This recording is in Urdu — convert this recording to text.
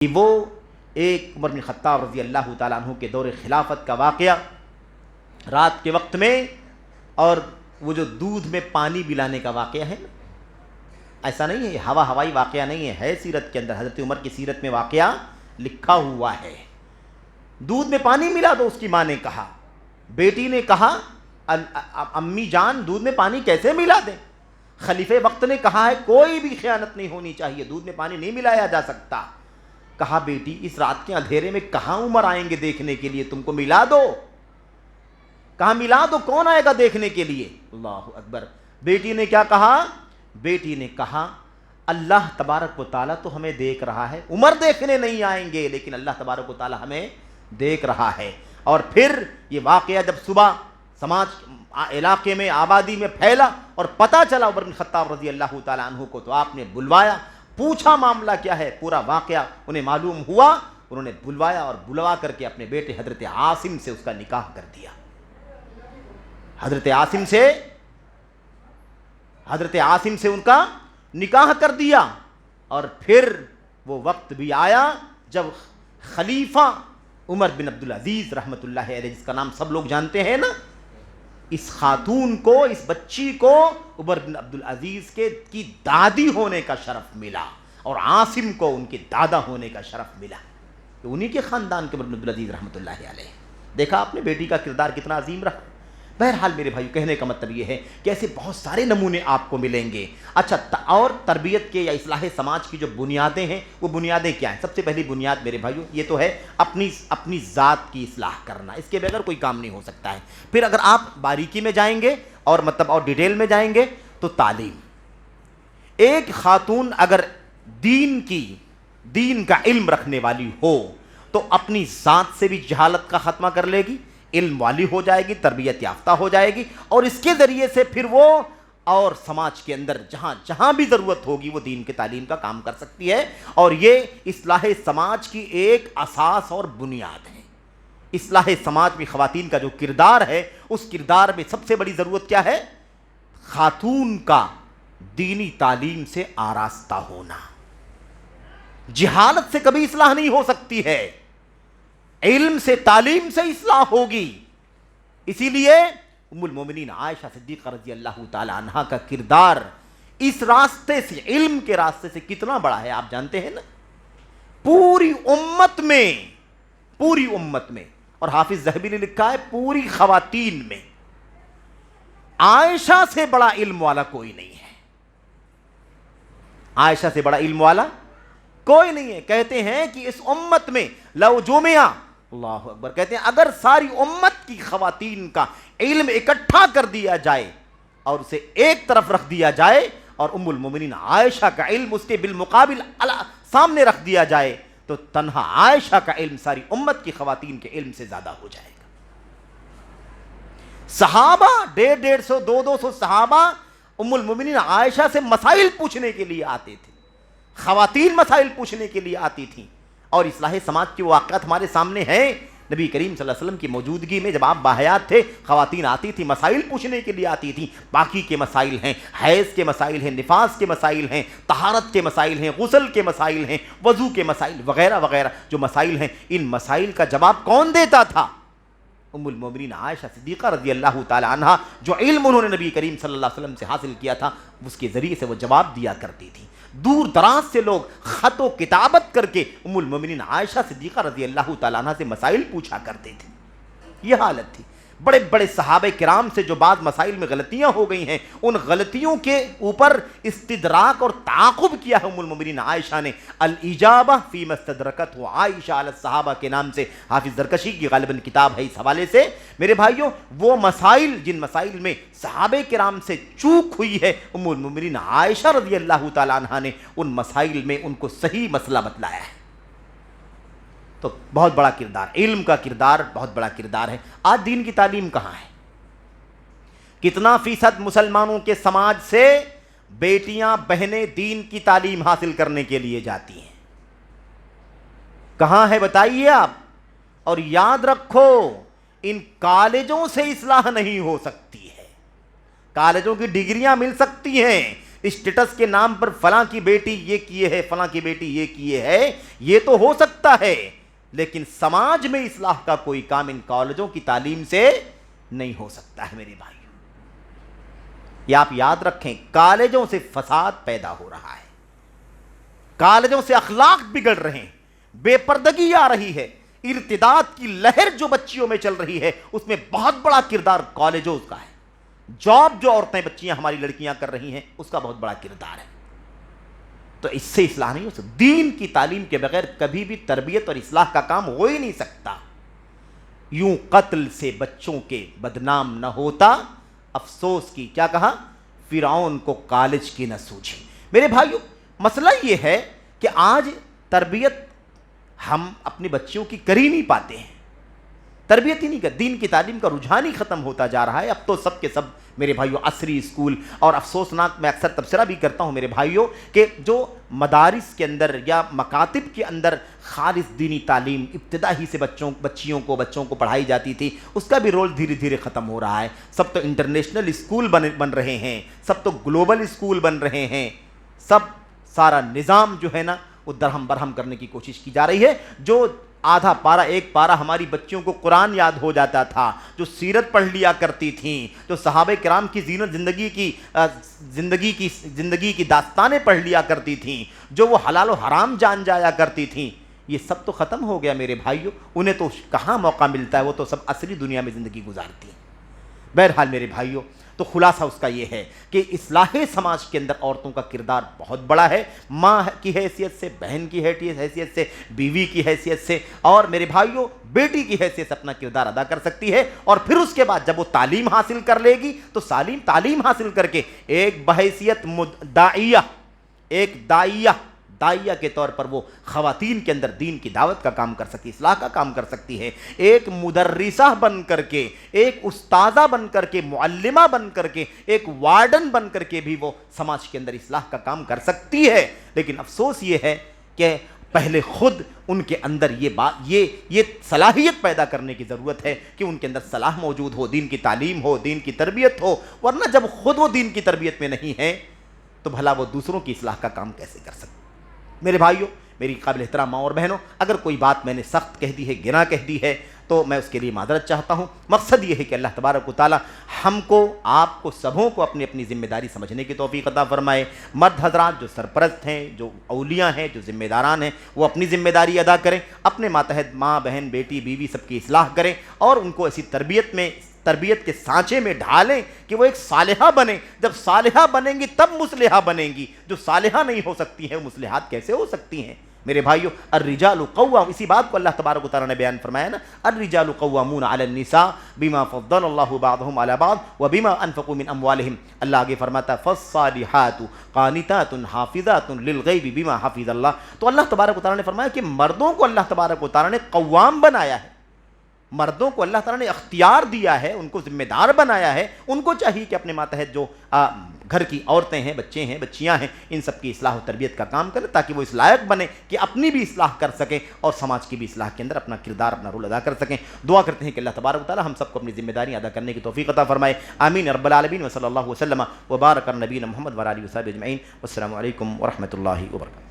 وہ ایک عمر بن خطاب رضی اللہ تعالیٰ عنہ کے دور خلافت کا واقعہ رات کے وقت میں، اور وہ جو دودھ میں پانی ملانے کا واقعہ ہے نا، ایسا نہیں ہے، ہوائی واقعہ نہیں ہے سیرت کے اندر، حضرت عمر کی سیرت میں واقعہ لکھا ہوا ہے۔ دودھ میں پانی ملا تو اس کی ماں نے کہا، بیٹی نے کہا امی جان دودھ میں پانی کیسے ملا دیں؟ خلیفہ وقت نے کہا ہے کوئی بھی خیانت نہیں ہونی چاہیے، دودھ میں پانی نہیں ملایا جا سکتا۔ کہا بیٹی اس رات کے اندھیرے میں کہاں عمر آئیں گے دیکھنے کے لیے، تم کو ملا دو، کہاں ملا دو، کون آئے گا دیکھنے کے لیے؟ اللہ اکبر۔ بیٹی نے کیا کہا؟ بیٹی نے کہا اللہ تبارک و تعالیٰ تو ہمیں دیکھ رہا ہے، عمر دیکھنے نہیں آئیں گے لیکن اللہ تبارک و تعالیٰ ہمیں دیکھ رہا ہے۔ اور پھر یہ واقعہ جب صبح سماج علاقے میں آبادی میں پھیلا اور پتہ چلا عمر بن خطاب رضی اللہ تعالیٰ عنہ کو، تو آپ نے بلوایا، پوچھا معاملہ کیا ہے، پورا واقعہ انہیں معلوم ہوا، انہوں نے بلوایا اور بلوا کر کے اپنے بیٹے حضرت عاصم سے اس کا نکاح کر دیا۔ حضرت عاصم سے ان کا نکاح کر دیا۔ اور پھر وہ وقت بھی آیا جب خلیفہ عمر بن عبدالعزیز رحمۃ اللہ علیہ، جس کا نام سب لوگ جانتے ہیں نا، اس خاتون کو، اس بچی کو عمر بن عبدالعزیز کی دادی ہونے کا شرف ملا، اور عاصم کو ان کے دادا ہونے کا شرف ملا، تو انہی کے خاندان کے عمر بن عبدالعزیز رحمۃ اللہ علیہ۔ دیکھا آپ نے بیٹی کا کردار کتنا عظیم رہا۔ بہرحال میرے بھائیو، کہنے کا مطلب یہ ہے کہ ایسے بہت سارے نمونے آپ کو ملیں گے۔ اچھا، اور تربیت کے یا اصلاح سماج کی جو بنیادیں ہیں، وہ بنیادیں کیا ہیں؟ سب سے پہلی بنیاد میرے بھائیو یہ تو ہے اپنی ذات کی اصلاح کرنا، اس کے بغیر کوئی کام نہیں ہو سکتا ہے۔ پھر اگر آپ باریکی میں جائیں گے اور اور ڈیٹیل میں جائیں گے تو تعلیم۔ ایک خاتون اگر دین کا علم رکھنے والی ہو تو اپنی ذات سے بھی جہالت کا خاتمہ کر لے گی، علم والی ہو جائے گی، تربیت یافتہ ہو جائے گی، اور اس کے ذریعے سے پھر وہ اور سماج کے اندر جہاں بھی ضرورت ہوگی وہ دین کے تعلیم کا کام کر سکتی ہے۔ اور یہ اصلاح سماج کی ایک اساس اور بنیاد ہے۔ اصلاح سماج میں خواتین کا جو کردار ہے، اس کردار میں سب سے بڑی ضرورت کیا ہے؟ خاتون کا دینی تعلیم سے آراستہ ہونا۔ جہالت سے کبھی اصلاح نہیں ہو سکتی ہے، علم سے، تعلیم سے اصلاح ہوگی۔ اسی لیے ام المومنین عائشہ صدیقہ رضی اللہ تعالی عنہا کا کردار اس راستے سے، علم کے راستے سے کتنا بڑا ہے آپ جانتے ہیں نا۔ پوری امت میں، اور حافظ ذہبی نے لکھا ہے پوری خواتین میں عائشہ سے بڑا علم والا کوئی نہیں ہے۔ عائشہ سے بڑا علم والا کوئی نہیں ہے۔ کہتے ہیں کہ اس امت میں لو جمعہ، اللہ اکبر، کہتے ہیں اگر ساری امت کی خواتین کا علم اکٹھا کر دیا جائے اور اسے ایک طرف رکھ دیا جائے اور ام المومنین عائشہ کا علم اس کے بالمقابل سامنے رکھ دیا جائے تو تنہا عائشہ کا علم ساری امت کی خواتین کے علم سے زیادہ ہو جائے گا۔ صحابہ 150 200 صحابہ ام المومنین عائشہ سے مسائل پوچھنے کے لیے آتے تھے، خواتین مسائل پوچھنے کے لیے آتی تھیں۔ اور اصلاح سماج کے واقعات ہمارے سامنے ہیں۔ نبی کریم صلی اللہ علیہ وسلم کی موجودگی میں جب آپ باحیات تھے، خواتین آتی تھی، مسائل پوچھنے کے لیے آتی تھیں۔ باقی کے مسائل ہیں، حیض کے مسائل ہیں، نفاس کے مسائل ہیں، طہارت کے مسائل ہیں، غسل کے مسائل ہیں، وضو کے مسائل وغیرہ وغیرہ جو مسائل ہیں، ان مسائل کا جواب کون دیتا تھا؟ ام المومنین عائشہ صدیقہ رضی اللہ تعالی عنہا، جو علم انہوں نے نبی کریم صلی اللہ علیہ وسلم سے حاصل کیا تھا، اس کے ذریعے سے وہ جواب دیا کرتی تھی۔ دور دراز سے لوگ خط و کتابت کر کے ام المومنین عائشہ صدیقہ رضی اللہ تعالیٰ عنہ سے مسائل پوچھا کرتے تھے۔ یہ حالت تھی۔ بڑے بڑے صحابہ کرام سے جو بعض مسائل میں غلطیاں ہو گئی ہیں، ان غلطیوں کے اوپر استدراک اور تعاقب کیا ہے ام المومنین عائشہ نے۔ الاجابہ فیما استدرکت عائشہ علی الصحابہ کے نام سے حافظ زرکشی کی غالباً کتاب ہے۔ اس حوالے سے میرے بھائیوں، وہ مسائل جن مسائل میں صحابہ کرام سے چوک ہوئی ہے، ام المومنین عائشہ رضی اللہ تعالی عنہا نے ان مسائل میں ان کو صحیح مسئلہ بتلایا ہے۔ تو بہت بڑا کردار، علم کا کردار بہت بڑا کردار ہے۔ آج دین کی تعلیم کہاں ہے؟ کتنا فیصد مسلمانوں کے سماج سے بیٹیاں بہنیں دین کی تعلیم حاصل کرنے کے لیے جاتی ہیں؟ کہاں ہے بتائیے آپ؟ اور یاد رکھو، ان کالجوں سے اصلاح نہیں ہو سکتی ہے۔ کالجوں کی ڈگریاں مل سکتی ہیں اسٹیٹس کے نام پر فلاں کی بیٹی یہ کیے ہے، فلاں کی بیٹی یہ کیے ہے، یہ تو ہو سکتا ہے، لیکن سماج میں اصلاح کا کوئی کام ان کالجوں کی تعلیم سے نہیں ہو سکتا ہے میرے بھائیوں۔ یہ آپ یاد رکھیں، کالجوں سے فساد پیدا ہو رہا ہے، کالجوں سے اخلاق بگڑ رہے ہیں، بے پردگی آ رہی ہے، ارتداد کی لہر جو بچیوں میں چل رہی ہے، اس میں بہت بڑا کردار کالجوں کا ہے۔ جاب جو عورتیں بچیاں ہماری لڑکیاں کر رہی ہیں، اس کا بہت بڑا کردار ہے۔ تو اس سے اصلاح نہیں ہو سکتی۔ دین کی تعلیم کے بغیر کبھی بھی تربیت اور اصلاح کا کام ہو ہی نہیں سکتا۔ یوں قتل سے بچوں کے بدنام نہ ہوتا، افسوس کی کیا کہا، فرعون کو کالج کی نہ سوجھی۔ میرے بھائیوں، مسئلہ یہ ہے کہ آج تربیت ہم اپنی بچیوں کی کر ہی نہیں پاتے ہیں، تربیت ہی نہیں کر، دین کی تعلیم کا رجحان ہی ختم ہوتا جا رہا ہے۔ اب تو سب کے سب میرے بھائیوں عصری اسکول، اور افسوسناک میں اکثر تبصرہ بھی کرتا ہوں میرے بھائیوں کہ جو مدارس کے اندر یا مکاتب کے اندر خالص دینی تعلیم ابتدا ہی سے بچیوں کو پڑھائی جاتی تھی، اس کا بھی رول دھیرے دھیرے ختم ہو رہا ہے۔ سب تو انٹرنیشنل اسکول بن رہے ہیں، سب تو گلوبل اسکول بن رہے ہیں، سب سارا نظام جو ہے نا وہ درہم برہم کرنے کی کوشش کی جا رہی ہے۔ جو آدھا پارہ ایک پارہ ہماری بچیوں کو قرآن یاد ہو جاتا تھا، جو سیرت پڑھ لیا کرتی تھیں، جو صحابہ کرام کی زندگی کی داستانیں پڑھ لیا کرتی تھیں، جو وہ حلال و حرام جان جایا کرتی تھیں، یہ سب تو ختم ہو گیا میرے بھائیوں۔ انہیں تو کہاں موقع ملتا ہے، وہ تو سب اصلی دنیا میں زندگی گزارتی ہیں۔ بہرحال میرے بھائیوں، تو خلاصہ اس کا یہ ہے کہ اصلاح سماج کے اندر عورتوں کا کردار بہت بڑا ہے، ماں کی حیثیت سے، بہن کی حیثیت سے، بیوی کی حیثیت سے، اور میرے بھائیوں بیٹی کی حیثیت سے اپنا کردار ادا کر سکتی ہے۔ اور پھر اس کے بعد جب وہ تعلیم حاصل کر لے گی تو تعلیم حاصل کر کے ایک بحیثیت داعیہ کے طور پر وہ خواتین کے اندر دین کی دعوت کا کام کر سکتی، اصلاح کا کام کر سکتی ہے۔ ایک مدرسہ بن کر کے، ایک استاذہ بن کر کے، معلمہ بن کر کے، ایک وارڈن بن کر کے بھی وہ سماج کے اندر اصلاح کا کام کر سکتی ہے۔ لیکن افسوس یہ ہے کہ پہلے خود ان کے اندر یہ صلاحیت پیدا کرنے کی ضرورت ہے کہ ان کے اندر صلاح موجود ہو، دین کی تعلیم ہو، دین کی تربیت ہو، ورنہ جب خود وہ دین کی تربیت میں نہیں ہے تو بھلا وہ دوسروں کی اصلاح کا کام کیسے کر سکتے۔ میرے بھائیوں، میری قابل احترام ماں اور بہنوں، اگر کوئی بات میں نے سخت کہہ دی ہے، گناہ کہہ دی ہے، تو میں اس کے لیے معذرت چاہتا ہوں۔ مقصد یہ ہے کہ اللہ تبارک و تعالی ہم کو، آپ کو، سبوں کو اپنی اپنی ذمہ داری سمجھنے کی توفیق عطا فرمائے۔ مرد حضرات جو سرپرست ہیں، جو اولیاء ہیں، جو ذمہ داران ہیں، وہ اپنی ذمہ داری ادا کریں، اپنے ماتحت ماں، بہن، بیٹی، بیوی سب کی اصلاح کریں، اور ان کو ایسی تربیت کے سانچے میں ڈھالیں کہ وہ ایک صالحہ بنے۔ جب صالحہ بنیں گی تب مصلحہ بنیں گی، جو صالحہ نہیں ہو سکتی ہیں مصلحات کیسے ہو سکتی ہیں؟ میرے بھائیو، الرجال قوام، اسی بات کو اللہ تبارک و تعالیٰ نے بیان فرمایا نا، الرجال قوامون علی النساء بما فضل اللہ بعضهم علی بعض وبما انفقوا من اموالهم۔ اللہ آگے فرماتا فالصالحات قانتات حافظات للغیب بما حفظ اللہ۔ تو اللہ تبارک و تعالیٰ نے فرمایا کہ مردوں کو اللہ تبارک و تعالیٰ نے قوام بنایا ہے، مردوں کو اللہ تعالیٰ نے اختیار دیا ہے، ان کو ذمہ دار بنایا ہے۔ ان کو چاہیے کہ اپنے ماتحت جو گھر کی عورتیں ہیں، بچے ہیں، بچیاں ہیں، ان سب کی اصلاح و تربیت کا کام کریں تاکہ وہ اس لائق بنے کہ اپنی بھی اصلاح کر سکیں اور سماج کی بھی اصلاح کے اندر اپنا کردار، اپنا رول ادا کر سکیں۔ دعا کرتے ہیں کہ اللہ تبارک و تعالیٰ ہم سب کو اپنی ذمہ داری ادا کرنے کی توفیق عطا فرمائے۔ آمین رب العالمین، وصلی اللہ وسلم وبارک علی نبینا محمد وعلی آلہ وصحبہ اجمعین۔ والسلام علیکم ورحمۃ اللہ وبرکاتہ۔